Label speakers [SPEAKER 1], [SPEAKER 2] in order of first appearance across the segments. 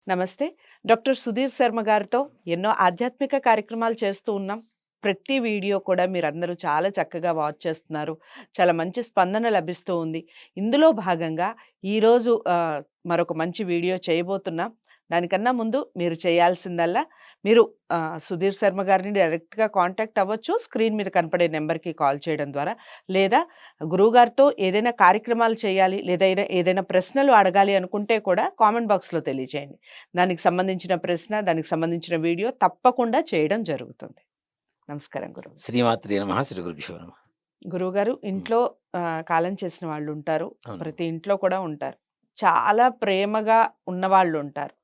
[SPEAKER 1] నమస్తే. డాక్టర్ సుధీర్ శర్మ గారితో ఎన్నో ఆధ్యాత్మిక కార్యక్రమాలు చేస్తూ ఉన్నాం. ప్రతి వీడియో కూడా మీరందరూ చాలా చక్కగా వాచ్ చేస్తున్నారు. చాలా మంచి స్పందన లభిస్తూ ఉంది. ఇందులో భాగంగా ఈరోజు మరొక మంచి వీడియో చేయబోతున్నాం. దానికన్నా ముందు మీరు చేయాల్సిందల్లా మీరు సుధీర్ శర్మ గారిని డైరెక్ట్‌గా కాంటాక్ట్ అవ్వచ్చు. స్క్రీన్ మీద కనపడే నంబర్‌కి కాల్ చేయడం ద్వారా. లేదా గురువుగారితో ఏదైనా కార్యక్రమాలు చేయాలి లేదా ఏదైనా ప్రశ్నలు అడగాలి అనుకుంటే కూడా కామెంట్ బాక్స్‌లో తెలియజేయండి. దానికి సంబంధించిన ప్రశ్న, దానికి సంబంధించిన వీడియో తప్పకుండా చేయడం జరుగుతుంది. నమస్కారం గురువు.
[SPEAKER 2] శ్రీమాత్రే నమః. శ్రీ గురుభ్యో నమః.
[SPEAKER 1] గురువుగారు ఇంట్లో కాలం చేసిన వాళ్ళుంటారు.
[SPEAKER 2] అవును.
[SPEAKER 1] ప్రతి ఇంట్లో కూడా ఉంటారు. చాలా ప్రేమగా ఉన్నవాళ్ళుంటారు.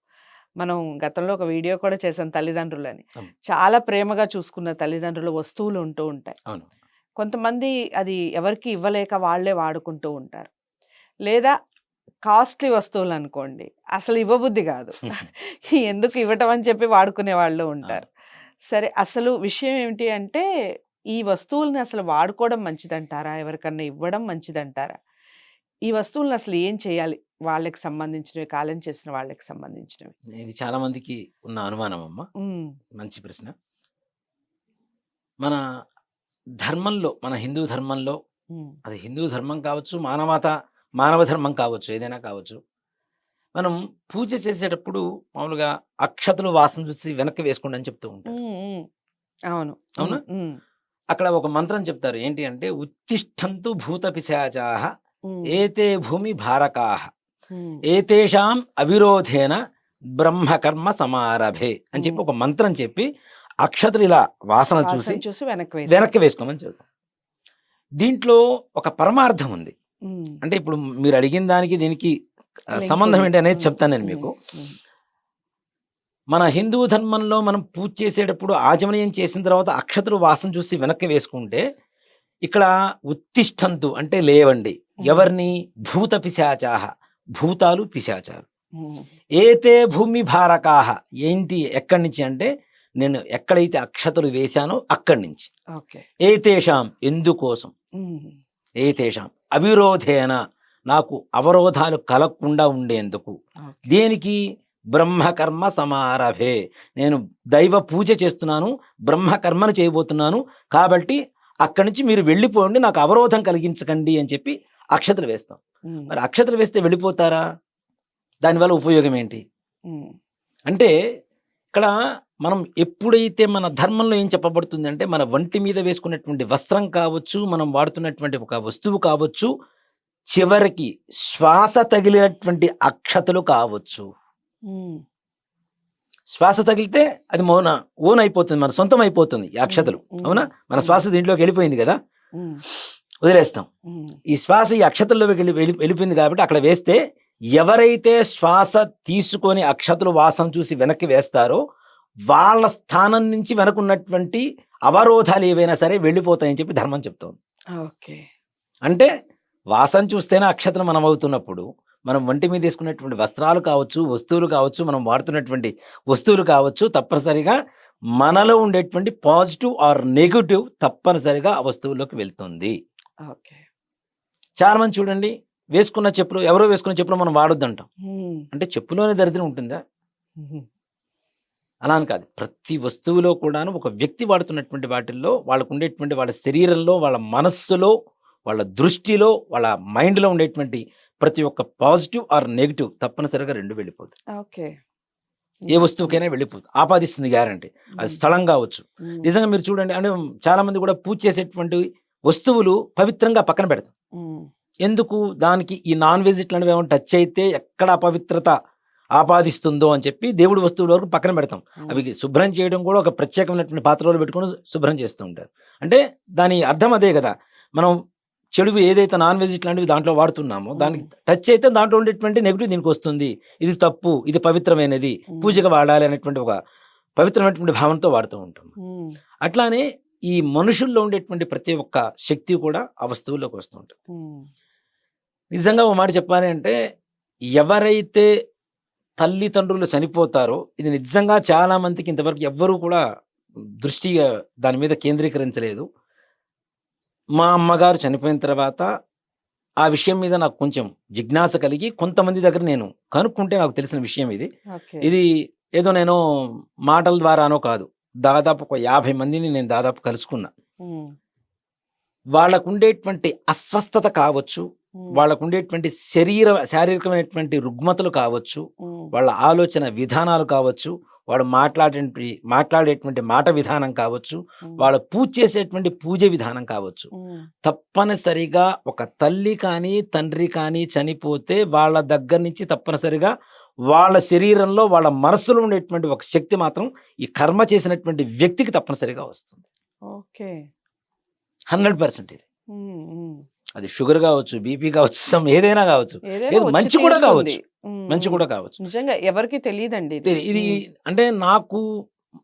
[SPEAKER 1] మనం గతంలో ఒక వీడియో కూడా చేసాం తల్లిదండ్రులని.
[SPEAKER 2] అవును.
[SPEAKER 1] చాలా ప్రేమగా చూసుకున్న తల్లిదండ్రుల వస్తువులు ఉంటూ ఉంటాయి.
[SPEAKER 2] అవును.
[SPEAKER 1] కొంతమంది అది ఎవరికీ ఇవ్వలేక వాళ్ళే వాడుకుంటూ ఉంటారు. లేదా కాస్ట్‌లీ వస్తువులనుకోండి. అసలు ఇవ్వబుద్ధి గాదు. ఎందుకు ఇవ్వటం అని చెప్పి వాడుకునే వాళ్ళు ఉంటారు. సరే అసలు విషయం ఏమిటి అంటే, ఈ వస్తువుల్ని అసలు వాడుకోవడం మంచిదంటారా? ఎవరికన్నా ఇవ్వడం మంచిదంటారా? ఈ వస్తువుల్ని అసలు ఏం చేయాలి? వాళ్ళకి సంబంధించినవి, కాలం చేసిన వాళ్ళకి సంబంధించినవి.
[SPEAKER 2] ఇది చాలా మందికి ఉన్న అనుమానం అమ్మ.
[SPEAKER 1] హ్మ్.
[SPEAKER 2] మంచి ప్రశ్న. మన ధర్మంలో, మన హిందూ ధర్మంలో,
[SPEAKER 1] హ్మ్.
[SPEAKER 2] అది హిందూ ధర్మం కావచ్చు, మానవ ధర్మం కావచ్చు, ఏదైనా కావచ్చు. మనం పూజ చేసేటప్పుడు మామూలుగా అక్షతలు వాసన చూసి వెనక్కి వేసుకోండి అని చెప్తూ ఉంటారు.
[SPEAKER 1] హ్మ్. హ్మ్. అవును.
[SPEAKER 2] అవునా?
[SPEAKER 1] హ్మ్. హ్మ్.
[SPEAKER 2] అక్కడ ఒక మంత్రం చెప్తారు. ఏంటి అంటే ఉత్తిష్టంతు భూత పిశాచాః
[SPEAKER 1] హ్మ్.
[SPEAKER 2] ఏతే భూమి భారకాః
[SPEAKER 1] హ్మ్.
[SPEAKER 2] ఏతేషాం అవిరోధేన బ్రహ్మకర్మ సమారభే అని
[SPEAKER 1] హ్మ్.
[SPEAKER 2] చెప్పి ఒక మంత్రం చెప్పి అక్షతలు ఇలా వాసన చూసి
[SPEAKER 1] వాసన చూసి వెనక్కి
[SPEAKER 2] వెనక్కి
[SPEAKER 1] వేసుకోవాలి.
[SPEAKER 2] వేసుకోమని చెప్తాం. దీంట్లో ఒక పరమార్థం ఉంది.
[SPEAKER 1] హ్మ్.
[SPEAKER 2] అంటే ఇప్పుడు మీరు అడిగిన దానికి దీనికి
[SPEAKER 1] లింక్
[SPEAKER 2] సంబంధం
[SPEAKER 1] ఉంది.
[SPEAKER 2] ఏంటి అనేది
[SPEAKER 1] హ్మ్.
[SPEAKER 2] చెప్తాను నేను
[SPEAKER 1] హ్మ్.
[SPEAKER 2] మీకు.
[SPEAKER 1] హ్మ్.
[SPEAKER 2] మన హిందూ ధర్మంలో మనం పూజ చేసేటప్పుడు ఆచమనీయం చేసిన తర్వాత అక్షతలు వాసన చూసి వెనక్కి వేసుకుంటే ఇక్కడ ఉత్తిష్టంతు అంటే లేవండి.
[SPEAKER 1] హ్మ్.
[SPEAKER 2] ఎవరిని? భూత పిశాచాః, భూతాలు పిశాచాలు.
[SPEAKER 1] హ్మ్.
[SPEAKER 2] ఏతే భూమి భారకాః, ఏంటి ఎక్కడి నుంచి అంటే నేను ఎక్కడైతే అక్షతలు వేశానో అక్కడి నుంచి.
[SPEAKER 1] ఓకే.
[SPEAKER 2] ఏతేషాం ఎందుకోసం,
[SPEAKER 1] హ్మ్.
[SPEAKER 2] ఏతేషాం అవిరోధేన నాకు అవరోధాలు కలగకుండా ఉండేందుకు.
[SPEAKER 1] ఓకే.
[SPEAKER 2] దేనికి? బ్రహ్మకర్మ సమారభే, నేను దైవ పూజ చేస్తున్నాను, బ్రహ్మకర్మను చేయబోతున్నాను, కాబట్టి అక్కడి నుంచి మీరు వెళ్ళిపోండి, నాకు అవరోధం కలిగించకండి అని చెప్పి అక్షతలు వేస్తాం.
[SPEAKER 1] హ్మ్.
[SPEAKER 2] మరి అక్షతలు వేస్తే వెళ్ళిపోతారా? దానివల్ల ఉపయోగం ఏంటి
[SPEAKER 1] హ్మ్.
[SPEAKER 2] అంటే, ఇక్కడ మనం ఎప్పుడైతే మన ధర్మంలో ఏం చెప్పబడుతుంది అంటే, మన వంటి మీద వేసుకున్నటువంటి వస్త్రం కావచ్చు, మనం వాడుతున్నటువంటి ఒక వస్తువు కావచ్చు, చివరికి శ్వాస తగిలినటువంటి అక్షతలు కావచ్చు.
[SPEAKER 1] హ్మ్.
[SPEAKER 2] శ్వాస తగిలితే అది ఓన్ అయిపోతుంది, మన సొంతం అయిపోతుంది ఈ
[SPEAKER 1] హ్మ్.
[SPEAKER 2] అక్షతలు.
[SPEAKER 1] హ్మ్.
[SPEAKER 2] అవునా? మన
[SPEAKER 1] హ్మ్.
[SPEAKER 2] శ్వాస దీంట్లోకి వెళ్ళిపోయింది కదా,
[SPEAKER 1] హ్మ్.
[SPEAKER 2] వదిలేస్తాం.
[SPEAKER 1] హ్మ్.
[SPEAKER 2] ఈ శ్వాస ఈ అక్షతల్లోకి వెళ్ళిపోయింది కాబట్టి అక్కడ వేస్తే, ఎవరైతే శ్వాస తీసుకొని అక్షతలు వాసన చూసి వెనక్కి వేస్తారో వాళ్ళ స్థానం నుంచి వెనకున్నటువంటి అవరోధాలు ఏవైనా సరే వెళ్ళిపోతాయని చెప్పి ధర్మం చెప్తోంది.
[SPEAKER 1] ఓకే.
[SPEAKER 2] అంటే వాసన చూస్తేనే అక్షతలు మనం అవుతున్నప్పుడు, మనం ఒంటి మీద వేసుకున్నటువంటి వస్త్రాలు కావచ్చు, వస్తువులు కావచ్చు, మనం వాడుతున్నటువంటి వస్తువులు కావచ్చు, తప్పనిసరిగా మనలో ఉండేటువంటి పాజిటివ్ ఆర్ నెగెటివ్ తప్పనిసరిగా ఆ వస్తువుల్లోకి వెళ్తుంది.
[SPEAKER 1] ఓకే.
[SPEAKER 2] చాలా మంది చూడండి, వేసుకున్న చెప్పులు, ఎవరో వేసుకున్న చెప్పులు మనం వాడొద్దంటాం.
[SPEAKER 1] హ్మ్.
[SPEAKER 2] అంటే చెప్పులోనే దరిద్రం ఉంటుందా?
[SPEAKER 1] హుహు.
[SPEAKER 2] అలా అని కాదు. ప్రతి వస్తువులో కూడాను ఒక వ్యక్తి వాడుతున్నటువంటి వాటిల్లో వాళ్ళకుండేటువంటి వాళ్ళ శరీరంలో, వాళ్ళ మనస్సులో, వాళ్ళ దృష్టిలో, వాళ్ళ మైండ్‌లో ఉండేటువంటి ప్రతి ఒక్క పాజిటివ్ ఆర్ నెగెటివ్ తప్పనిసరిగా 2 వెళ్ళిపోతాయి.
[SPEAKER 1] ఓకే.
[SPEAKER 2] ఏ
[SPEAKER 1] హ్మ్.
[SPEAKER 2] వస్తువుకైనా వెళ్ళిపోతుంది. ఆపాదిస్తుంది గ్యారంటీ. అది
[SPEAKER 1] హ్మ్.
[SPEAKER 2] స్థలం కావచ్చు.
[SPEAKER 1] హ్మ్.
[SPEAKER 2] నిజంగా మీరు చూడండి, అంటే చాలామంది కూడా పూజ చేసేటువంటి వస్తువులు పవిత్రంగా పక్కన పెడతారు.
[SPEAKER 1] హ్మ్.
[SPEAKER 2] ఎందుకు? దానికి ఈ నాన్ వెజ్ ఇట్లాంటివి ఏమైనా టచ్ అయితే ఎక్కడ అపవిత్రత ఆపాదిస్తుందో అని చెప్పి దేవుడి వస్తువుల వరకు పక్కన పెడతాం.
[SPEAKER 1] హ్మ్.
[SPEAKER 2] అవి శుభ్రం చేయడం కూడా ఒక ప్రత్యేకమైనటువంటి పాత్రలో పెట్టుకొని శుభ్రం చేస్తూ ఉంటారు. అంటే దాని అర్థం అదే గదా! మనం చెడువి ఏదైతే నాన్ వెజ్ ఇట్లాంటివి దాంట్లో వాడుతున్నామో, దానికి
[SPEAKER 1] హ్మ్.
[SPEAKER 2] టచ్ అయితే దాంట్లో ఉండేటువంటి నెగెటివ్ దీనికొస్తుంది. ఇది తప్పు, ఇది పవిత్రమైనది,
[SPEAKER 1] హ్మ్.
[SPEAKER 2] పూజకి వాడాలి అనేటువంటి ఒక పవిత్రమైనటువంటి భావనతో వాడుతూ ఉంటాం.
[SPEAKER 1] హ్మ్.
[SPEAKER 2] అట్లానే ఈ మనుషుల్లో ఉండేటువంటి ప్రతి ఒక్క శక్తి కూడా ఆ వస్తువుల్లోకి వస్తూ ఉంటుంది.
[SPEAKER 1] హ్మ్.
[SPEAKER 2] నిజంగా ఓ మాట చెప్పాలి అంటే, ఎవరైతే తల్లిదండ్రులు చనిపోతారో, ఇది నిజంగా చాలా మందికి ఇంతవరకు ఎవ్వరూ కూడా దృష్టి దాని మీద కేంద్రీకరించలేదు. మా అమ్మగారు చనిపోయిన తర్వాత ఆ విషయం మీద నాకు కొంచెం జిజ్ఞాస కలిగి కొంతమంది దగ్గర నేను కనుక్కుంటే నాకు తెలిసిన విషయం ఇది.
[SPEAKER 1] ఓకే.
[SPEAKER 2] ఇది ఏదో నేను మాటల ద్వారానో కాదు. దాదాపు ఒక 50 మందిని నేను దాదాపు కలుసుకున్నా.
[SPEAKER 1] హ్మ్.
[SPEAKER 2] వాళ్ళకుండేటువంటి అస్వస్థత కావచ్చు,
[SPEAKER 1] హ్మ్.
[SPEAKER 2] వాళ్ళకుండేటువంటి శారీరకమైనటువంటి రుగ్మతలు కావచ్చు,
[SPEAKER 1] హ్మ్.
[SPEAKER 2] వాళ్ళ ఆలోచన విధానాలు కావచ్చు, వాడు మాట్లాడేటువంటి మాట విధానం కావచ్చు,
[SPEAKER 1] హ్మ్.
[SPEAKER 2] వాళ్ళు పూజ చేసేటువంటి పూజ విధానం కావచ్చు.
[SPEAKER 1] హ్మ్.
[SPEAKER 2] తప్పనిసరిగా ఒక తల్లి కానీ, తండ్రి కానీ చనిపోతే వాళ్ళ దగ్గర నుంచి తప్పనిసరిగా వాళ్ళ శరీరంలో, వాళ్ళ మనస్సులో ఉండేటువంటి ఒక శక్తి మాత్రం ఈ కర్మ చేసినటువంటి వ్యక్తికి తప్పనిసరిగా వస్తుంది.
[SPEAKER 1] ఓకే.
[SPEAKER 2] 100% ఇది.
[SPEAKER 1] హ్మ్. హ్మ్.
[SPEAKER 2] అది షుగర్ గావచ్చు, బీపీ కావచ్చు, ఏదైనా గావచ్చు.
[SPEAKER 1] ఏదైనా
[SPEAKER 2] లేదు
[SPEAKER 1] వచ్చి
[SPEAKER 2] మంచి కూడా
[SPEAKER 1] తీరుతుంది.
[SPEAKER 2] కావచ్చు.
[SPEAKER 1] హ్మ్.
[SPEAKER 2] మంచి
[SPEAKER 1] హ్మ్.
[SPEAKER 2] కూడా కావచ్చు.
[SPEAKER 1] నిజంగా ఎవరికీ తెలీదండి ఇది.
[SPEAKER 2] ఇది
[SPEAKER 1] హ్మ్.
[SPEAKER 2] అంటే నాకు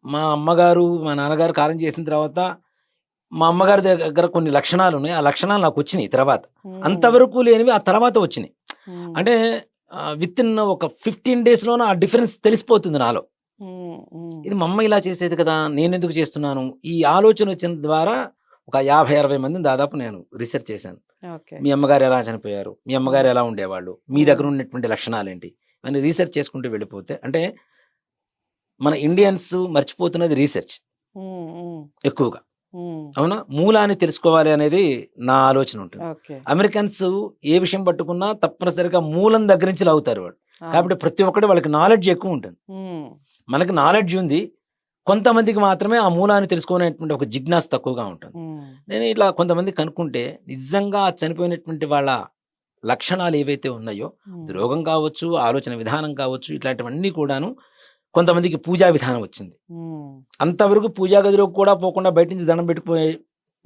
[SPEAKER 2] మా అమ్మగారు, మా నాన్నగారు కాలం చేసిన తర్వాత మా అమ్మగారి దగ్గర కొన్ని లక్షణాలున్నాయి. ఆ లక్షణాలు నాకొచ్చినియి తర్వాత.
[SPEAKER 1] హ్మ్.
[SPEAKER 2] అంతవరకు లేనివి ఆ తర్వాత వచ్చినియి.
[SPEAKER 1] హ్మ్.
[SPEAKER 2] అంటే వితిన్ ఒక 15 డేస్‌లోనే ఆ డిఫరెన్స్ తెలిసిపోతుంది నాలో.
[SPEAKER 1] హ్మ్. హ్మ్.
[SPEAKER 2] ఇది మా అమ్మ ఇలా చేసేది కదా! నేనెందుకు చేస్తున్నాను? ఈ ఆలోచన వచ్చిన ద్వారా ఒక 50, 60 మందిని దాదాపు నేను రిసర్చ్ చేశాను.
[SPEAKER 1] ఓకే.
[SPEAKER 2] మీ అమ్మగారు ఎలా చనిపోయారు? మీ
[SPEAKER 1] హ్మ్.
[SPEAKER 2] అమ్మగారు ఎలా ఉండేవాళ్ళు? మీ
[SPEAKER 1] హ్మ్.
[SPEAKER 2] దగ్గర ఉన్నటువంటి లక్షణాలేంటి? అని రీసెర్చ్ చేసుకుంటూ వెళ్ళిపోతే అంటే మన ఇండియన్స్ మర్చిపోతున్నది రీసెర్చ్
[SPEAKER 1] హ్మ్. హ్మ్.
[SPEAKER 2] ఎక్కువగా.
[SPEAKER 1] హ్మ్.
[SPEAKER 2] అవునా? మూలాన్ని తెలుసుకోవాలి అనేది నా ఆలోచన ఉంటుంది.
[SPEAKER 1] ఓకే.
[SPEAKER 2] అమెరికన్స్ ఏ విషయం పట్టుకున్నా తప్పనిసరిగా మూలం దగ్గర నుంచి లాగుతారు వాళ్ళు.
[SPEAKER 1] అవును.
[SPEAKER 2] కాబట్టి ప్రతి ఒక్కటి వాళ్ళకి నాలెడ్జ్ ఎక్కువుంటుంది.
[SPEAKER 1] హ్మ్.
[SPEAKER 2] మనకి నాలెడ్జ్ ఉంది. కొంతమందికి మాత్రమే ఆ మూలాన్ని తెలుసుకునేటువంటి ఒక జిజ్ఞాస తక్కువగా ఉంటుంది.
[SPEAKER 1] హ్మ్.
[SPEAKER 2] నేను ఇట్లా కొంతమంది కనుక్కుంటే నిజంగా చనిపోయినటువంటి వాళ్ళ లక్షణాలు ఏవైతే ఉన్నాయో, అది
[SPEAKER 1] హ్మ్.
[SPEAKER 2] రోగం కావచ్చు, ఆలోచన విధానం కావచ్చు, ఇట్లాంటివన్నీ కూడాను కొంతమందికి పూజా విధానం వచ్చింది.
[SPEAKER 1] హ్మ్.
[SPEAKER 2] అంతవరకు పూజా గదిలోకి కూడా పోకుండా బయట నుంచి దండం పెట్టుకుపోయి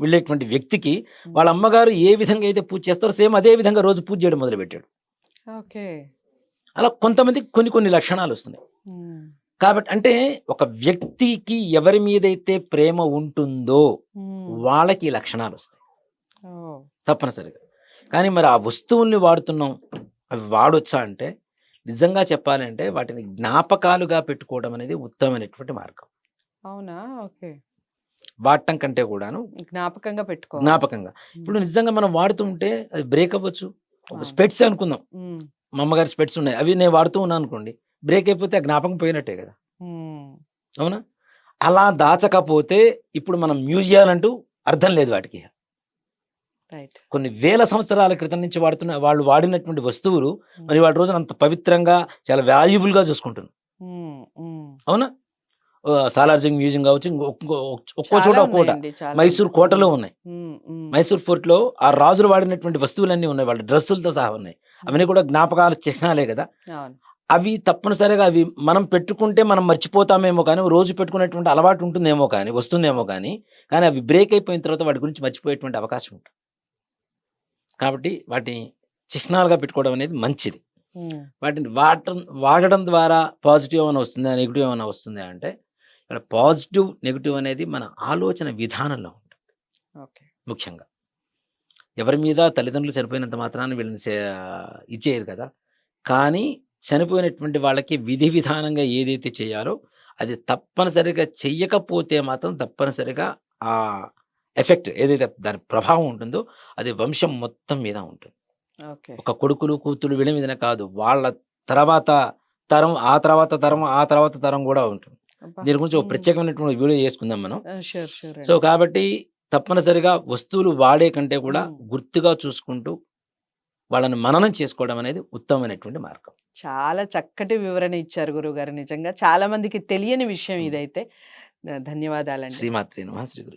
[SPEAKER 2] వెళ్ళేటువంటి వ్యక్తికి వాళ్ళ
[SPEAKER 1] హ్మ్.
[SPEAKER 2] అమ్మగారు ఏ విధంగా అయితే పూజ చేస్తారో సేమ్ అదే విధంగా రోజు పూజ చేయడం మొదలుపెట్టాడు.
[SPEAKER 1] ఓకే.
[SPEAKER 2] అలా కొంతమందికి కొన్ని కొన్ని లక్షణాలొస్తున్నాయి.
[SPEAKER 1] హ్మ్.
[SPEAKER 2] కాబట్టి అంటే ఒక వ్యక్తికి ఎవరి మీదైతే ప్రేమ ఉంటుందో
[SPEAKER 1] హ్మ్.
[SPEAKER 2] వాళ్ళకి ఈ లక్షణాలొస్తాయి.
[SPEAKER 1] ఓహ్!
[SPEAKER 2] తప్పనిసరిగా. కానీ మరి ఆ వస్తువుల్ని వాడుతున్నాం. అవి వాడొచ్చా అంటే నిజంగా చెప్పాలంటే వాటిని జ్ఞాపకాలుగా పెట్టుకోవడం అనేది ఉత్తమమైనటువంటి మార్గం.
[SPEAKER 1] అవునా? ఓకే.
[SPEAKER 2] వాడటం కంటే కూడాను
[SPEAKER 1] జ్ఞాపకంగా పెట్టుకోవాలి.
[SPEAKER 2] జ్ఞాపకంగా.
[SPEAKER 1] హ్మ్.
[SPEAKER 2] ఇప్పుడు నిజంగా మనం వాడుతూ ఉంటే అది బ్రేక్ అవ్వచ్చు. ఒక
[SPEAKER 1] అవును.
[SPEAKER 2] స్పెట్సే అనుకుందాం.
[SPEAKER 1] హ్మ్.
[SPEAKER 2] మా అమ్మగారి స్పెట్స్ ఉన్నాయి. అవి నేను వాడుతూ ఉన్నాననుకోండి. బ్రేక్ అయిపోతే ఆ జ్ఞాపకం పోయినట్టే గదా!
[SPEAKER 1] హ్మ్.
[SPEAKER 2] అవునా? అలా దాచకపోతే ఇప్పుడు మనం మ్యూజియాలంటూ అర్థం లేదు వాటికి.
[SPEAKER 1] రైట్.
[SPEAKER 2] కొన్ని వేల సంవత్సరాల క్రితం నుంచి వాళ్ళు వాడినటువంటి వస్తువులు మరి
[SPEAKER 1] హ్మ్.
[SPEAKER 2] వాళ్ళ రోజున అంత పవిత్రంగా చాలా వాల్యుబుల్‌గా చూసుకుంటున్నారు.
[SPEAKER 1] హ్మ్. హ్మ్.
[SPEAKER 2] అవునా? సాలార్జంగ్ మ్యూజియం కావచ్చు. ఒక్కో చోట
[SPEAKER 1] చాలా
[SPEAKER 2] ఒక్కోట.
[SPEAKER 1] ఉన్నాయండి. చాలా
[SPEAKER 2] మైసూర్
[SPEAKER 1] ఉన్నాయి.
[SPEAKER 2] కోటలో
[SPEAKER 1] హ్మ్.
[SPEAKER 2] ఉన్నాయి.
[SPEAKER 1] హ్మ్. హ్మ్.
[SPEAKER 2] మైసూర్ ఫోర్ట్‌లో ఆ రాజులు వాడినటువంటి వస్తువులన్నీ ఉన్నాయి. వాళ్ళ డ్రెస్సులతో సహా ఉన్నాయి. అవన్నీ
[SPEAKER 1] హ్మ్.
[SPEAKER 2] కూడా జ్ఞాపకాల చిహ్నాలే గదా!
[SPEAKER 1] అవును.
[SPEAKER 2] అవి తప్పనిసరిగా అవి మనం పెట్టుకుంటే మనం మర్చిపోతామేమో కానీ, రోజు పెట్టుకునేటువంటి అలవాటు ఉంటుందేమో కానీ, వస్తుందేమో కానీ, కానీ అవి బ్రేక్ అయిపోయిన తర్వాత వాటి గురించి మర్చిపోయేటువంటి అవకాశం ఉంటుంది. కాబట్టి వాటిని చిహ్నాలుగా పెట్టుకోవడం అనేది మంచిది.
[SPEAKER 1] హ్మ్.
[SPEAKER 2] వాటిని వాడడం ద్వారా పాజిటివ్ ఏమైనా వస్తుందా? నెగెటివ్ ఏమైనా వస్తుందా? అంటే ఇక్కడ పాజిటివ్, నెగెటివ్ అనేది మన ఆలోచన విధానంలో ఉంటుంది
[SPEAKER 1] ఓకే.
[SPEAKER 2] ముఖ్యంగా. ఎవరి మీద తల్లిదండ్రులు చనిపోయినంత మాత్రాన వీళ్ళని ఇచ్చేయరు కదా! కానీ చనిపోయినటువంటి వాళ్ళకి విధి విధానంగా ఏదైతే చేయాలో అది తప్పనిసరిగా చెయ్యకపోతే మాత్రం తప్పనిసరిగా ఆ ఎఫెక్ట్ ఏదైతే దాని ప్రభావం ఉంటుందో అది వంశం మొత్తం మీద ఉంటుంది.
[SPEAKER 1] ఓకే.
[SPEAKER 2] ఒక కొడుకులు, కూతుర్లు వీళ్ళ మీదనే కాదు. వాళ్ళ తర్వాత తరం, ఆ తర్వాత తరం, ఆ తర్వాత తరం గూడా ఉంటుంది.
[SPEAKER 1] అబ్బా!
[SPEAKER 2] దీని గురించి ఒక
[SPEAKER 1] హ్మ్.
[SPEAKER 2] ప్రత్యేకమైనటువంటి వీడియో చేసుకుందాం మనం.
[SPEAKER 1] షూర్. షూర్
[SPEAKER 2] సో,
[SPEAKER 1] అండి.
[SPEAKER 2] కాబట్టి తప్పనిసరిగా వస్తువులు వాడే కంటే కూడా
[SPEAKER 1] హ్మ్.
[SPEAKER 2] గుర్తుగా చూసుకుంటూ వాళ్ళని మననం చేసుకోవడం అనేది ఉత్తమమైనటువంటి మార్గం.
[SPEAKER 1] చాలా చక్కటి వివరణ ఇచ్చారు గురువుగారు నిజంగా. చాలా మందికి తెలియని విషయం
[SPEAKER 2] హ్మ్.
[SPEAKER 1] ఇదైతే. ధన్యవాదాలండి.
[SPEAKER 2] శ్రీమాత్రే నమః. శ్రీ గురు